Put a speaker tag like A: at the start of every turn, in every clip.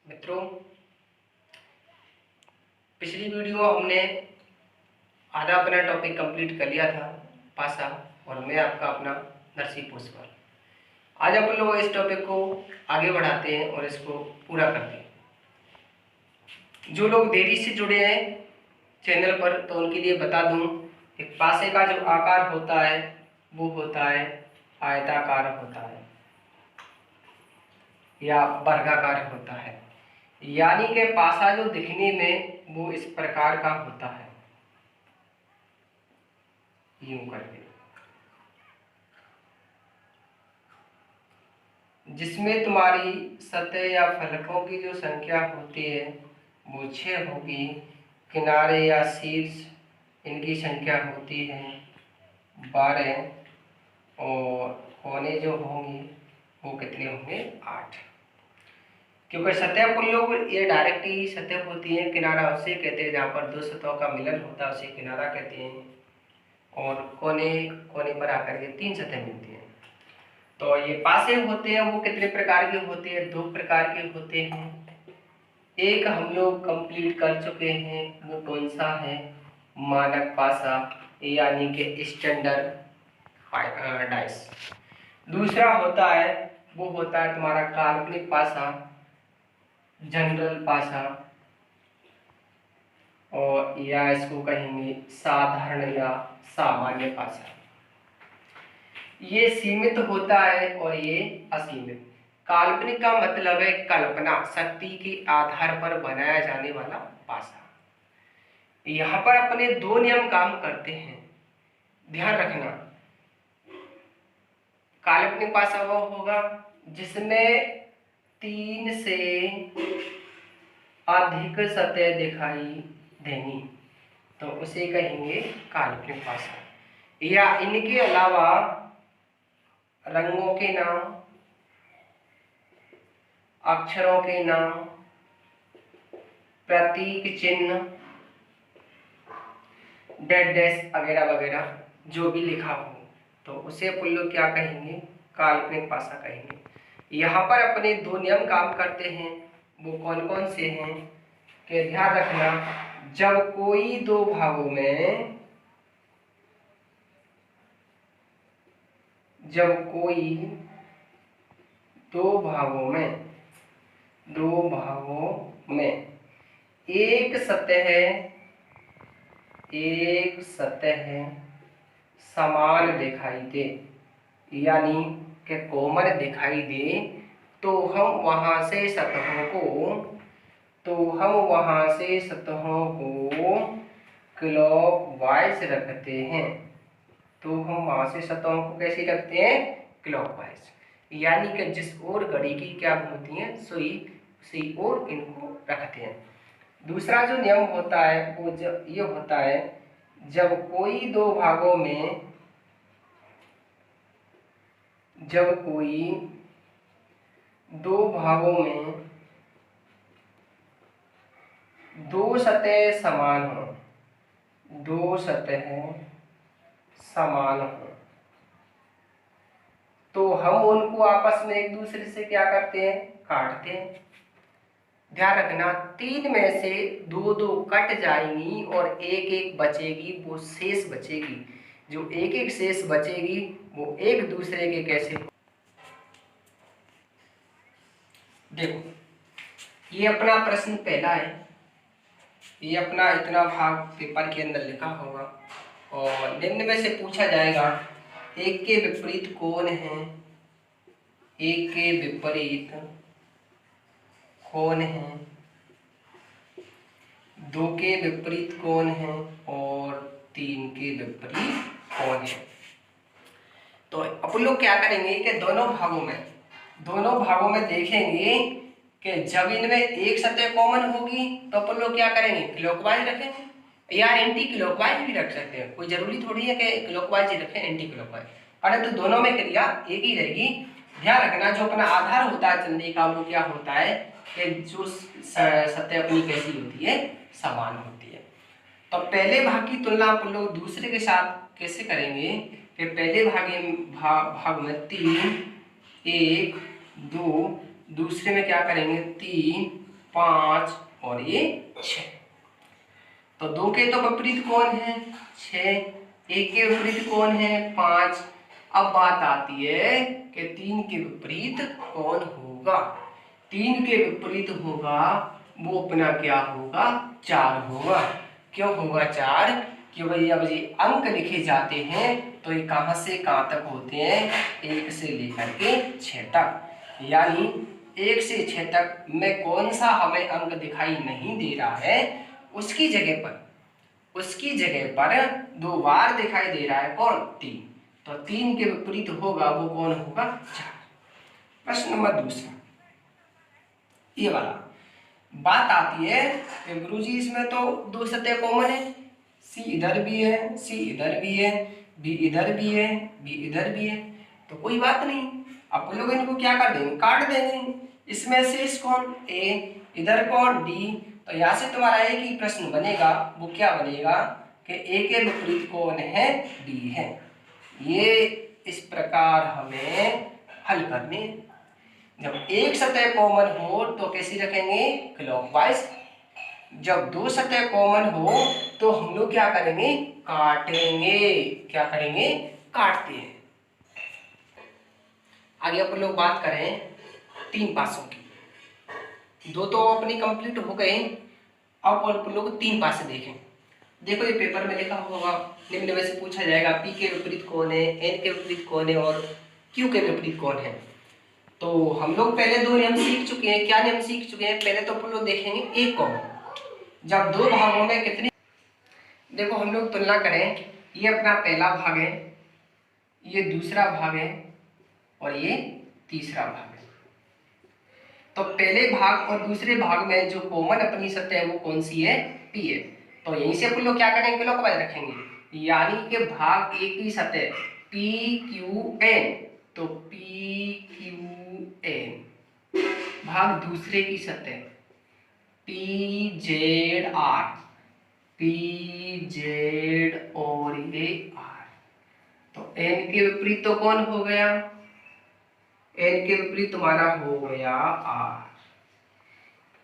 A: मित्रों, पिछली वीडियो हमने आधा अपना टॉपिक कंप्लीट कर लिया था पासा, और मैं आपका अपना नरसिंह पुष्कर। आज अपन लोग इस टॉपिक को आगे बढ़ाते हैं और इसको पूरा करते हैं। जो लोग देरी से जुड़े हैं चैनल पर, तो उनके लिए बता दूं कि पासे का जो आकार होता है वो होता है आयताकार होता है या वर्गाकार होता है। यानी कि पासा जो दिखने में वो इस प्रकार का होता है, यूं करके, जिसमें तुम्हारी सतह या फलकों की जो संख्या होती है वो 6 होगी। किनारे या शीर्ष इनकी संख्या होती है 12, और कोने जो होंगे वो कितने होंगे 8। क्योंकि सतह को लोग ये डायरेक्ट ही सतह होती है, किनारा उसे कहते हैं जहाँ पर दो सतहों का मिलन होता है उसे किनारा कहते हैं, और कोने कोने पर आकर के 3 सतह मिलती हैं। तो ये पासे होते हैं वो कितने प्रकार के होते हैं? 2 प्रकार के होते हैं। एक हम लोग कंप्लीट कर चुके हैं, वो कौन सा है? मानक पासा, यानी कि स्टैंडर्ड डाइस। दूसरा होता है वो होता है तुम्हारा काल्पनिक पासा, जनरल पासा, और या इसको कहेंगे साधारण या सामान्य पासा। ये सीमित होता है और ये असीमित। काल्पनिक का मतलब है कल्पना शक्ति के आधार पर बनाया जाने वाला पासा। यहाँ पर अपने 2 नियम काम करते हैं, ध्यान रखना। काल्पनिक पासा वो होगा जिसमें 3 से अधिक सतह दिखाई देंगी, तो उसे कहेंगे काल्पनिक पासा। या इनके अलावा रंगों के नाम, अक्षरों के नाम, प्रतीक चिन्ह, डेड डैश वगैरह वगैरह जो भी लिखा हो, तो उसे अपन लोग क्या कहेंगे? काल्पनिक पासा कहेंगे। यहाँ पर अपने 2 नियम काम करते हैं, वो कौन कौन से हैं कि ध्यान रखना। जब कोई 2 भागों में, जब कोई 2 भागों में एक सतह समान दिखाई दे, यानी कि कॉमन दिखाई दे, तो हम वहां से सतहों को क्लॉकवाइज रखते हैं। तो हम वहां से सतहों को कैसे रखते हैं? क्लॉकवाइज, यानी कि जिस ओर घड़ी की क्या होती है सुई, उसी ओर इनको रखते हैं। दूसरा जो नियम होता है वो ये होता है, जब कोई 2 भागों में 2 सतह समान हो, तो हम उनको आपस में एक दूसरे से क्या करते हैं? काटते हैं। ध्यान रखना, 3 में से 2 कट जाएंगी और 1 बचेगी, वो शेष बचेगी। जो 1 शेष बचेगी वो एक दूसरे के कैसे? देखो, ये अपना प्रश्न पहला है, ये अपना इतना भाग पेपर के अंदर लिखा होगा, और निम्न में से पूछा जाएगा एक के विपरीत कौन है, एक के विपरीत कौन है, 2 के विपरीत कौन है, और 3 के विपरीत कौन है। तो अपन लोग क्या करेंगे कि दोनों भागों में देखेंगे कि जब इनमें एक सतह कॉमन होगी तो अपन लोग क्या करेंगे? क्लॉकवाइज रखेंगे, या एंटी क्लॉकवाइज भी रख सकते हैं। कोई जरूरी थोड़ी है कि क्लॉकवाइज ही रखें, एंटी क्लॉकवाइज, परंतु दोनों में क्रिया एक ही रहेगी। ध्यान रखना, जो अपना आधार होता है चंदे का, वो क्या होता है कि जो सतह अपनी कैसी होती है? समान होती है। तो पहले भाग की तुलना अपन लोग दूसरे के साथ कैसे करेंगे कि पहले भाग में 3, 1, 2, दूसरे में क्या करेंगे? 3, 5 और ये 6। तो 2 के तो विपरीत कौन है 6, 1 के विपरीत कौन है 5। अब बात आती है कि 3 के विपरीत कौन होगा। 3 के विपरीत होगा वो अपना क्या होगा 4 होगा। क्यों होगा 4, क्योंकि जब ये अंक लिखे जाते हैं तो ये कहाँ से कहाँ तक होते हैं 1 से लेकर के 6 तक। यानी 1 से 6 तक में कौन सा हमें अंक दिखाई नहीं दे रहा है उसकी जगह पर 2 बार दिखाई दे रहा है कौन 3। तो 3 के विपरीत होगा वो कौन होगा 4। प्रश्न नंबर दूसरा ये वाला। बात आती है कि गुरुजी इसमें तो 2 सतह कॉमन है, सी इधर भी है, सी इधर भी है, बी इधर भी है, बी इधर भी है, तो कोई बात नहीं। आप लोग इनको क्या कर देंगे काट देंगे। इसमें शेष कौन ए, इधर कौन डी। तो यहाँ से तुम्हारा एक ही प्रश्न बनेगा, वो क्या बनेगा कि ए के विपरीत कौन है डी है। ये इस प्रकार हमें हल करने। जब एक सतह कॉमन हो तो कैसी रखेंगे क्लॉकवाइज। जब 2 सतह कॉमन हो तो हम लोग क्या करेंगे काटेंगे। क्या करेंगे काटते हैं। आगे अपन लोग बात करें 3 पासों की। 2 तो अपनी कंप्लीट हो गए, अब अपन लोग 3 पासे देखें। देखो ये पेपर में लिखा होगा, निम्न में से पूछा जाएगा पी के विपरीत कौन है, एन के विपरीत कौन है और क्यू के विपरीत कौन है। तो हम लोग पहले 2 नियम सीख चुके हैं। क्या नियम सीख चुके हैं पहले तो अपन लोग देखेंगे एक कॉमन। जब 2 भागों में कितनी, देखो हम लोग तुलना करें, ये अपना पहला भाग है, ये दूसरा भाग है और ये तीसरा भाग है। तो पहले भाग और दूसरे भाग में जो कॉमन अपनी सतह है वो कौन सी है पी है। तो यहीं से अपन लोग क्या करेंगे क्लॉकवाइज रखेंगे। यानी कि भाग ए की सतह पी क्यू एन, तो पी क्यू एन। भाग दूसरे की सतह P Z R, P Z और ये आर। तो एन के विपरीत तो कौन हो गया, एन के विपरीत तुम्हारा हो गया आर।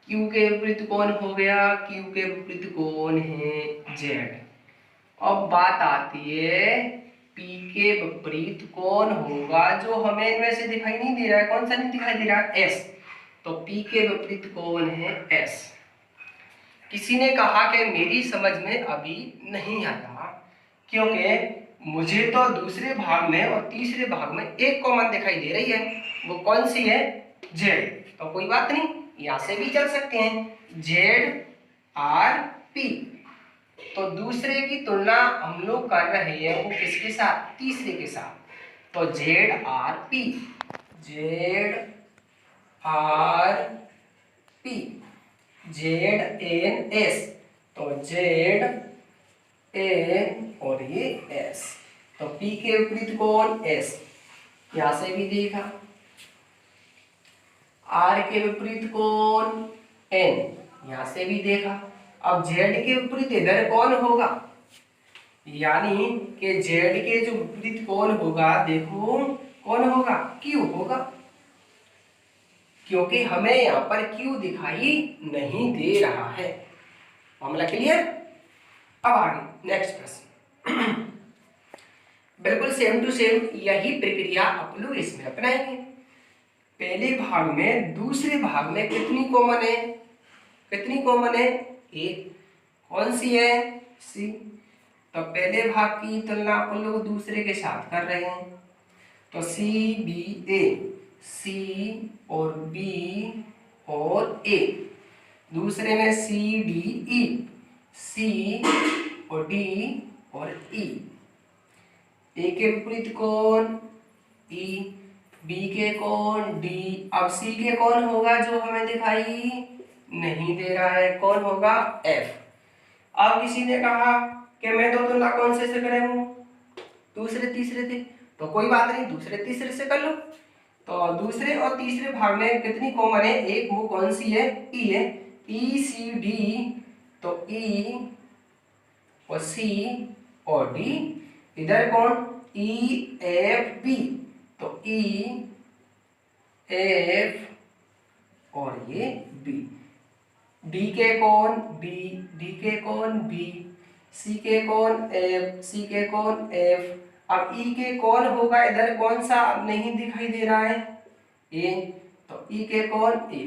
A: क्यू के विपरीत कौन हो गया, क्यू के विपरीत कौन है जेड। अब बात आती है पी के विपरीत कौन होगा जो हमें इनमें से दिखाई नहीं दे रहा है। कौन सा नहीं दिखाई दे रहा है एस। तो पी के विपरीत कौन है एस। किसी ने कहा कि मेरी समझ में अभी नहीं आया क्योंकि मुझे तो दूसरे भाग में और तीसरे भाग में एक कॉमन दिखाई दे रही है, वो कौन सी है जेड। तो कोई बात नहीं, यहां से भी चल सकते हैं जेड आर पी। तो दूसरे की तुलना हम लोग कर रहे हैं वो किसके साथ तीसरे के साथ। तो Z R P, Z R P, Z N S. तो जेड एन और ये एस। तो पी के विपरीत कौन एस, यहां से भी देखा। आर के विपरीत कौन एन, यहां से भी देखा। अब जेड के विपरीत इधर कौन होगा, यानी कि जेड के जो विपरीत कौन होगा देखो कौन होगा क्यू होगा, क्योंकि हमें यहां पर क्यू दिखाई नहीं दे रहा है। मामला क्लियर। अब आगे नेक्स्ट प्रश्न। बिल्कुल सेम टू सेम यही प्रक्रिया आप लोग इसमें अपनाएंगे। पहले भाग में दूसरे भाग में कितनी कॉमन है, कितनी कॉमन है एक। कौन सी है सी। तो पहले भाग की तुलना अपन लोग दूसरे के साथ कर रहे हैं। तो सी बी ए, सी और बी और ए। दूसरे में सी डी ई, सी और डी और ई। ए के विपरीत कौन ई, बी के कौन डी। अब सी के कौन होगा जो हमें दिखाई नहीं दे रहा है, कौन होगा एफ। अब किसी ने कहा कि मैं तो तुलना कौन से करूं, दूसरे तीसरे थे। तो कोई बात नहीं, दूसरे तीसरे से कर लो। तो दूसरे और तीसरे भाग में कितनी कॉमन है एक, वो कौन सी है ई है, ई सी डी। तो ई और सी और डी। इधर कौन ई एफ बी। तो ई एफ और ये बी। डी के कोण बी, डी के कोण बी, सी के कोण एफ, सी के कोण एफ। अब ई के कोण होगा इधर कौन सा नहीं दिखाई दे रहा है, ए, तो ई के कोण ए,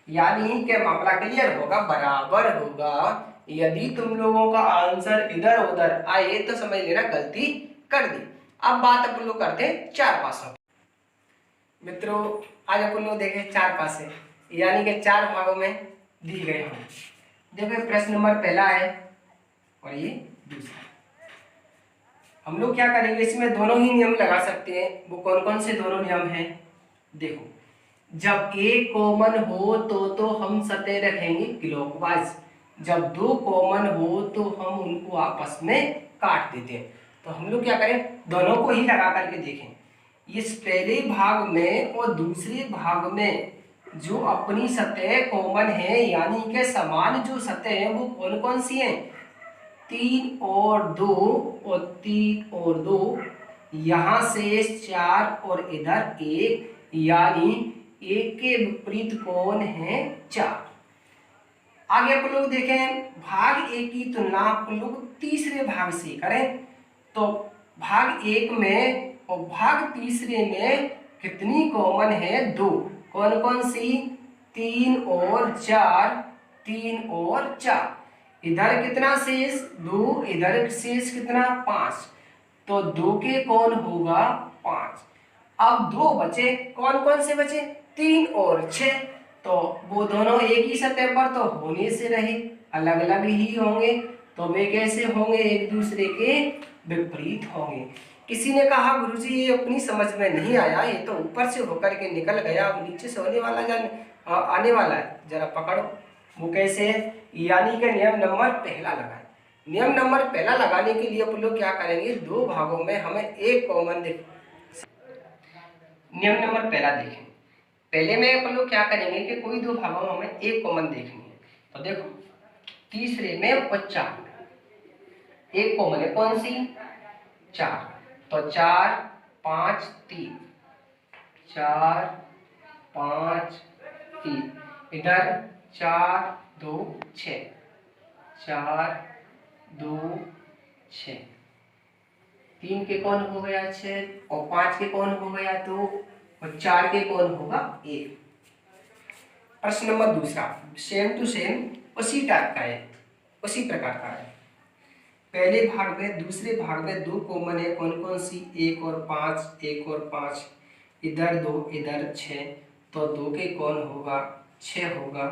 A: यानी कि मामला क्लियर होगा, बराबर होगा। यदि तुम लोगों का आंसर इधर उधर आए तो समझ लेना गलती कर दी। अब बात अपन लोग करते हैं चार पासों। मित्रों आज अपन लोग देखें चार पासे, यानी कि चार भागों में दी गए हों। देखो प्रश्न नंबर पहला है और ये दूसरा। हम लोग क्या करेंगे, इसमें दोनों ही नियम लगा सकते हैं। वो कौन कौन से दोनों नियम हैं, देखो। जब एक कॉमन हो तो हम सतह रखेंगे क्लॉकवाइज, जब दो कॉमन हो तो हम उनको आपस में काट देते हैं। तो हम लोग क्या करें, दोनों को ही लगा करके देखें। इस पहले भाग में और दूसरे भाग में जो अपनी सतह कॉमन है, यानी कि समान जो सतह है वो कौन कौन सी है, 3 और 2 और 3 और 2, यहाँ से 4 और इधर 1, यानी एक के विपरीत कोण है 4। आगे आप लोग देखें भाग एक की तुलना आप लोग तीसरे भाग से करें, तो भाग एक में और भाग तीसरे में कितनी कॉमन है, 2। कौन कौन सी, 3 और 4, 3 और 4। इधर कितना शेष, 2, इधर शेष कितना, 5, तो 2 के कौन होगा 5। अब 2 बचे, कौन कौन से बचे, 3 और 6, तो वो दोनों एक ही सतह पर तो होने से रहे, अलग अलग ही होंगे, तो वे कैसे होंगे, एक दूसरे के विपरीत होंगे। किसी ने कहा गुरुजी ये अपनी समझ में नहीं आया, ये तो ऊपर से होकर के निकल गया, अब नीचे से होने वाला आने वाला है, जरा पकड़ो। वो कैसे है, यानी कि नियम नंबर पहला लगाए। नियम नंबर पहला लगाने के लिए अपन लोग क्या करेंगे, दो भागों में हमें एक कॉमन देख। नियम नंबर पहला देखें, पहले में अपन लोग क्या करेंगे कि कोई दो भागों में हमें एक कॉमन देखनी है। तो देखो तीसरे में और 4 एक कॉमन है, कौन सी, 4, तो 4 5 3, 4 5 3, इधर 4 2 6, 4 2 6, 3 के कौन हो गया 6 और 5 के कौन हो गया 2 और 4 के कौन होगा 1। प्रश्न नंबर दूसरा सेम टू सेम उसी टाइप का है, उसी प्रकार का है। पहले भाग में दूसरे भाग में 2 कॉमन है, कौन कौन सी, 1 और 5, 1 और 5, इधर 2 इधर 6, तो 2 के कौन होगा 6 होगा।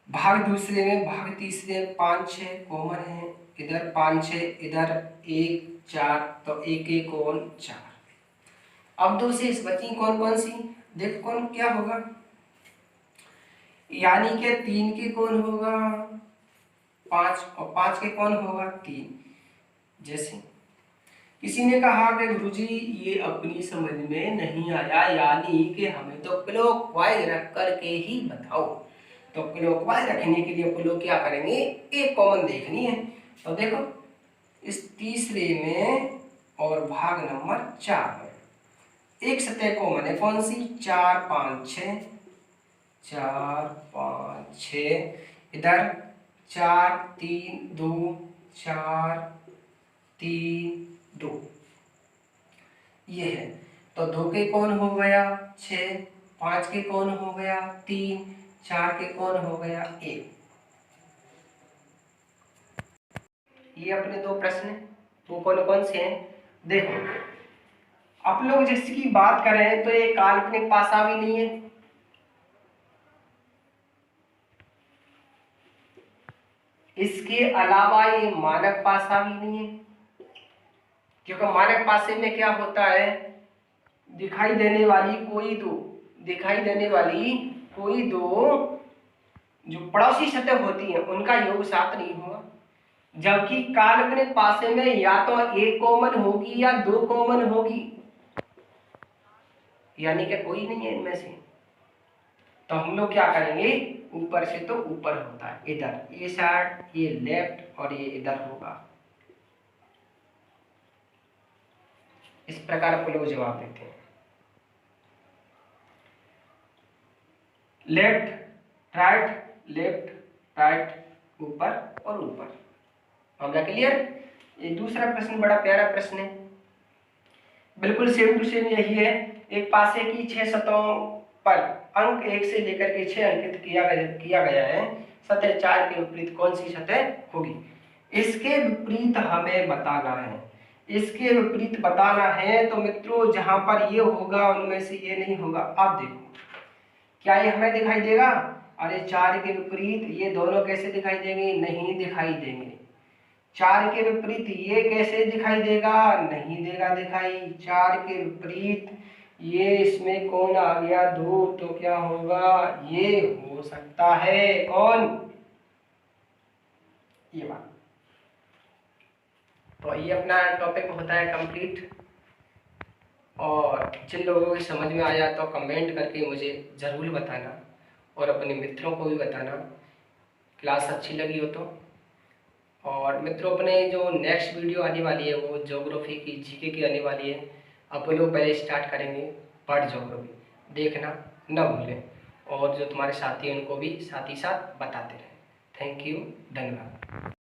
A: भाग दूसरे में भाग तीसरे में 5 6 कॉमन है, इधर 5 6, इधर 1 4, तो 1 के कौन 4। अब 2 से इस बची कौन कौन सी, देख कौन क्या होगा, यानी कि 3 के कौन होगा 5 और 5 के कौन होगा 3। जैसे किसी ने कहा कि गुरुजी ये अपनी समझ में नहीं आया, यानी कि हमें तो क्लॉकवाइज रख करके ही बताओ। तो क्लॉकवाइज रखने के लिए अपन लोग क्या करेंगे, एक कॉमन देखनी है। तो देखो इस तीसरे में और भाग नंबर 4 में एक सतह कॉमन है, कौन सी, 4 5 6, 4 5 6, इधर 4 3 2, 4 3 2, ये है। तो 2 के कौन हो गया 6, 5 के कौन हो गया 3, 4 के कौन हो गया 1। ये अपने दो प्रश्न वो कौन कौन से हैं, देखो आप लोग जिसकी बात करें तो ये काल्पनिक पासा भी नहीं है, इसके अलावा ये मानक पासा भी नहीं है, क्योंकि मानक पासे में क्या होता है, दिखाई देने वाली कोई दो जो पड़ोसी सतह होती है उनका योग साथ नहीं होगा, जबकि काल्पनिक पासे में या तो एक कॉमन होगी या 2 कॉमन होगी, यानी कि कोई नहीं है इनमें से। तो हम लोग क्या करेंगे, ऊपर से तो ऊपर होता है, इधर ये साइड, ये लेफ्ट और ये इधर होगा, इस प्रकार आप लोग जवाब देते हैं। लेफ्ट राइट लेफ्ट राइट, ऊपर और ऊपर। मामला क्लियर। ये दूसरा प्रश्न बड़ा प्यारा प्रश्न है, बिल्कुल सेम टू सेम यही है। एक पासे की 6 सतहों पर अंक 1 से लेकर के 6 अंकित किया गया है, सतह 4 के विपरीत कौन सी सतह होगी? इसके विपरीत हमें बताना है। इसके विपरीत बताना है तो मित्रों जहां पर ये होगा उनमें से ये नहीं होगा। आप देखो क्या ये हमें दिखाई देगा? अरे 4 के विपरीत ये दोनों कैसे दिखाई देंगे? नहीं दिखाई देंगे। 4 के विपरीत ये कैसे दिखाई देगा? नहीं देगा दिखाई। 4 के विपरीत ये, इसमें कौन आ गया? 2, तो क्या होगा? ये हो सकता है कौन? ये बात। तो ये अपना टॉपिक होता है कंप्लीट। और जिन लोगों की समझ में आया तो कमेंट करके मुझे ज़रूर बताना, और अपने मित्रों को भी बताना क्लास अच्छी लगी हो तो। और मित्रों अपने जो नेक्स्ट वीडियो आने वाली है वो ज्योग्राफी की, जीके की आने वाली है। अपन लोग पहले स्टार्ट करेंगे वर्ल्ड ज्योग्राफी, देखना न भूलें। और जो तुम्हारे साथी हैं उनको भी साथ ही साथ बताते रहें। थैंक यू, धन्यवाद।